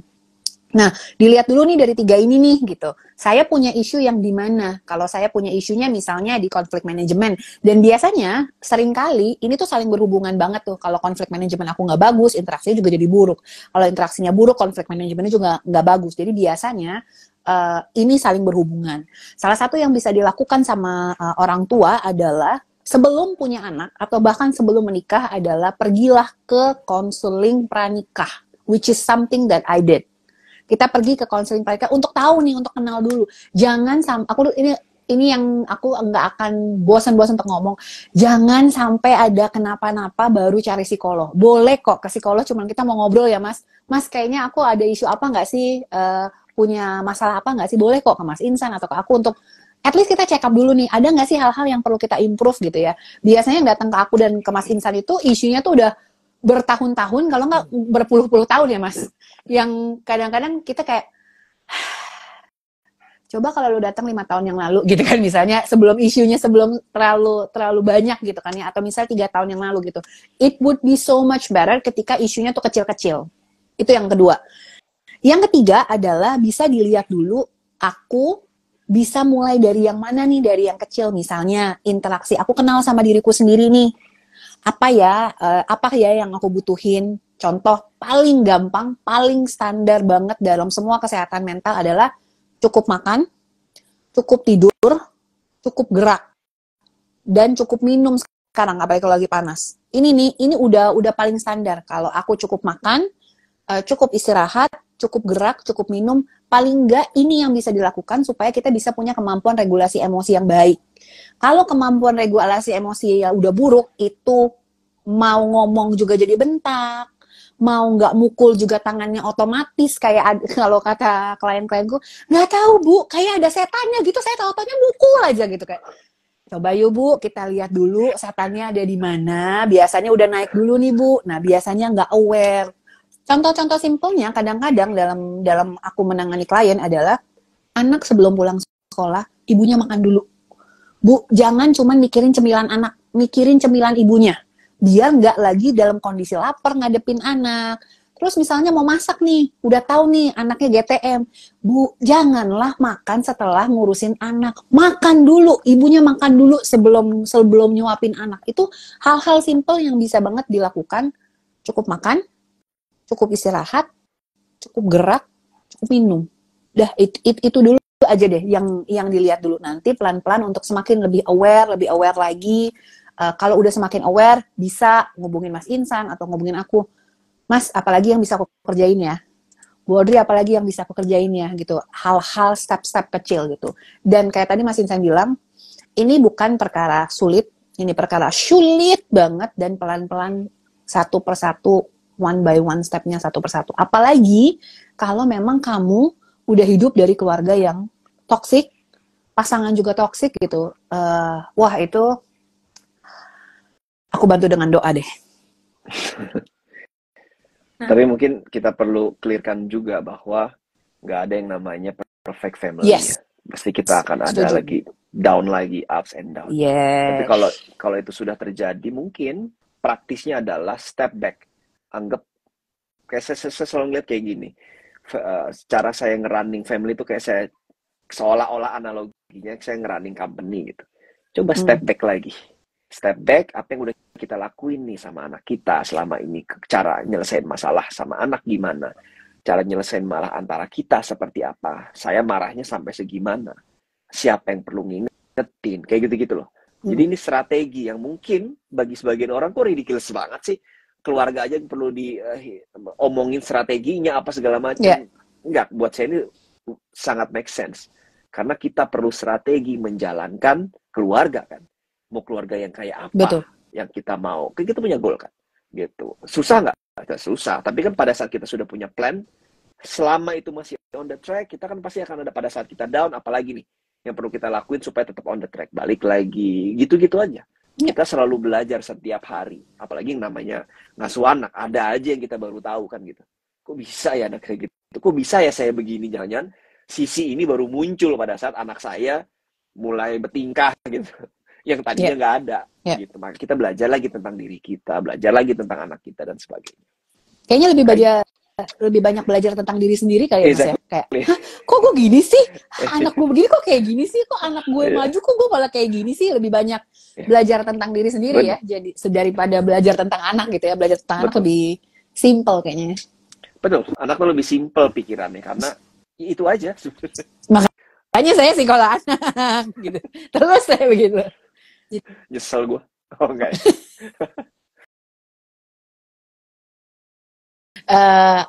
Nah, dilihat dulu nih dari 3 ini nih gitu. Saya punya isu yang di mana? Kalau saya punya isunya misalnya di konflik manajemen. Dan biasanya seringkali ini tuh saling berhubungan banget tuh. Kalau konflik manajemen aku nggak bagus, interaksinya juga jadi buruk. Kalau interaksinya buruk, konflik manajemennya juga nggak bagus. Jadi biasanya ini saling berhubungan. Salah satu yang bisa dilakukan sama orang tua adalah sebelum punya anak atau bahkan sebelum menikah adalah pergilah ke konseling pranikah, which is something that I did. Kita pergi ke konseling pranikah untuk tahu nih, untuk kenal dulu. Jangan ini yang aku nggak akan bosan-bosan untuk ngomong. Jangan sampai ada kenapa-napa baru cari psikolog. Boleh kok ke psikolog, cuman kita mau ngobrol ya Mas. Mas kayaknya aku ada isu apa nggak sih? Punya masalah apa nggak sih? Boleh kok ke Mas Insan atau ke aku untuk at least kita check up dulu nih. Ada nggak sih hal-hal yang perlu kita improve gitu ya? Biasanya yang datang ke aku dan ke Mas Insan itu isunya tuh udah bertahun-tahun, kalau nggak berpuluh-puluh tahun ya Mas. Yang kadang-kadang kita kayak, coba kalau lu datang 5 tahun yang lalu gitu kan, misalnya sebelum isunya terlalu banyak gitu kan ya, atau misalnya 3 tahun yang lalu gitu, it would be so much better ketika isunya tuh kecil-kecil. Itu yang kedua. Yang ketiga adalah bisa dilihat dulu, aku bisa mulai dari yang mana nih, dari yang kecil. Misalnya interaksi, aku kenal sama diriku sendiri nih, apa ya yang aku butuhin. Contoh paling gampang, paling standar banget dalam semua kesehatan mental adalah cukup makan, cukup tidur, cukup gerak, dan cukup minum. Sekarang apalagi kalau lagi panas, ini udah paling standar. Kalau aku cukup makan, cukup istirahat, cukup gerak, cukup minum, paling enggak ini yang bisa dilakukan supaya kita bisa punya kemampuan regulasi emosi yang baik. Kalau kemampuan regulasi emosi yang udah buruk, itu mau ngomong juga jadi bentak, mau nggak mukul juga tangannya otomatis, kayak kalau kata klien-klienku, nggak tahu Bu, kayak ada setannya gitu, saya tahu-taunya mukul aja gitu kayak. Coba yuk Bu, kita lihat dulu setannya ada di mana. Biasanya udah naik dulu nih Bu. Nah biasanya nggak aware. Contoh-contoh simpelnya kadang-kadang dalam aku menangani klien adalah anak sebelum pulang sekolah, ibunya makan dulu. Bu, jangan cuma mikirin cemilan anak, mikirin cemilan ibunya. Biar nggak lagi dalam kondisi lapar ngadepin anak. Terus misalnya mau masak nih, udah tahu nih anaknya GTM. Bu, janganlah makan setelah ngurusin anak. Makan dulu, ibunya makan dulu sebelum nyuapin anak. Itu hal-hal simpel yang bisa banget dilakukan. Cukup makan, cukup istirahat, cukup gerak, cukup minum. Dah itu dulu aja deh yang dilihat dulu. Nanti pelan-pelan untuk semakin lebih aware lagi. Kalau udah semakin aware, bisa ngubungin Mas Insan atau ngubungin aku. Mas, apalagi yang bisa aku kerjain ya? Bu Audrey, apalagi yang bisa aku kerjain ya? Gitu. Hal-hal step-step kecil gitu. Dan kayak tadi Mas Insan bilang, ini bukan perkara sulit, ini perkara sulit banget dan pelan-pelan satu persatu, one by one stepnya satu persatu. Apalagi kalau memang kamu udah hidup dari keluarga yang toksik, pasangan juga toksik gitu. Wah itu aku bantu dengan doa deh. Tapi mungkin kita perlu clearkan juga bahwa nggak ada yang namanya perfect family. Yes. Ya. Pasti kita akan ada Setuju. lagi down lagi, ups and down. Tapi Yes. kalau itu sudah terjadi, mungkin praktisnya adalah step back. Anggap kayak saya selalu ngeliat kayak gini. Cara saya ngerunning family itu kayak saya seolah-olah analoginya saya ngerunning company gitu. Coba step back lagi. Step back, apa yang udah kita lakuin nih sama anak kita selama ini, cara nyelesain masalah sama anak gimana, cara nyelesain malah antara kita seperti apa, saya marahnya sampai segimana, siapa yang perlu ngingetin, kayak gitu-gitu loh. Jadi ini strategi yang mungkin bagi sebagian orang kok ridiculous banget sih, keluarga aja yang perlu diomongin strateginya apa segala macam. Yeah. Enggak, buat saya ini sangat make sense. Karena kita perlu strategi menjalankan keluarga kan. Mau keluarga yang kayak apa? Betul. Yang kita mau. Kan kita punya goal kan. Gitu. Susah nggak? Tidak susah. Tapi kan pada saat kita sudah punya plan, selama itu masih on the track, kita kan pasti akan ada pada saat kita down, apalagi nih yang perlu kita lakuin supaya tetap on the track. Balik lagi. Gitu-gitu aja. Kita selalu belajar setiap hari. Apalagi yang namanya ngasuh anak. Ada aja yang kita baru tahu kan gitu. Kok bisa ya anak kayak gitu? Kok bisa ya saya begini? Jangan-jangan sisi ini baru muncul pada saat anak saya mulai bertingkah gitu. Yang tadinya nggak ada. Gitu. Maka kita belajar lagi tentang diri kita, belajar lagi tentang anak kita dan sebagainya. Kayaknya lebih banyak belajar tentang diri sendiri kayak Mas ya. Kayak, hah, kok gue gini sih? Anak gue begini kok kayak gini sih? Kok anak gue maju kok gue malah kayak gini sih? Lebih banyak belajar tentang diri sendiri ya. Jadi daripada belajar tentang anak gitu ya. Belajar tentang anak lebih simple kayaknya. Betul. Anak tuh lebih simple pikirannya karena itu aja. Makanya saya psikolog anak gitu. Terus saya begitu. Nyesel gue. Oh enggak.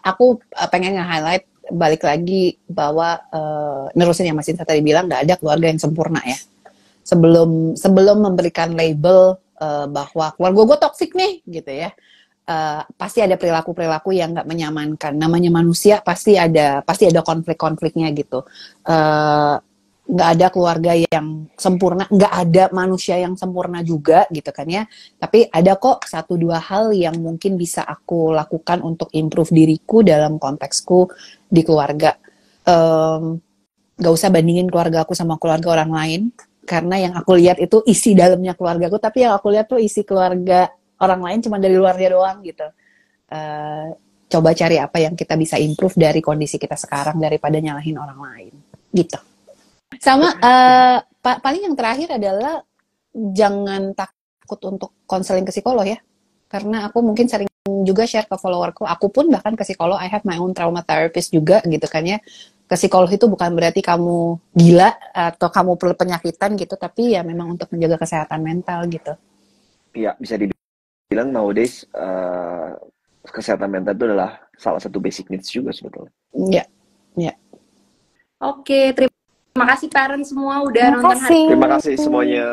Aku pengen nge-highlight balik lagi bahwa nerusin yang Mas Insa tadi bilang, nggak ada keluarga yang sempurna ya. Sebelum memberikan label bahwa keluarga gue toksik nih gitu ya, pasti ada perilaku-perilaku yang nggak menyamankan. Namanya manusia pasti ada konflik-konfliknya gitu. Nggak ada keluarga yang sempurna, nggak ada manusia yang sempurna juga gitu kan ya. Tapi ada kok 1-2 hal yang mungkin bisa aku lakukan untuk improve diriku dalam konteksku di keluarga. Nggak usah bandingin keluarga aku sama keluarga orang lain, karena yang aku lihat itu isi dalamnya keluarga aku, tapi yang aku lihat tuh isi keluarga orang lain cuma dari luarnya doang gitu. Coba cari apa yang kita bisa improve dari kondisi kita sekarang daripada nyalahin orang lain gitu. Sama paling yang terakhir adalah jangan takut untuk konseling ke psikolog ya, karena aku mungkin sering juga share ke followerku, aku pun bahkan ke psikolog, I have my own trauma therapist juga gitu kan ya. Ke psikolog itu bukan berarti kamu gila atau kamu perlu penyakitan gitu, tapi ya memang untuk menjaga kesehatan mental gitu. Iya, bisa dibilang nowadays kesehatan mental itu adalah salah satu basic needs juga sebetulnya. Iya, iya. Oke, terima kasih parents semua udah nonton hari ini. Terima kasih semuanya.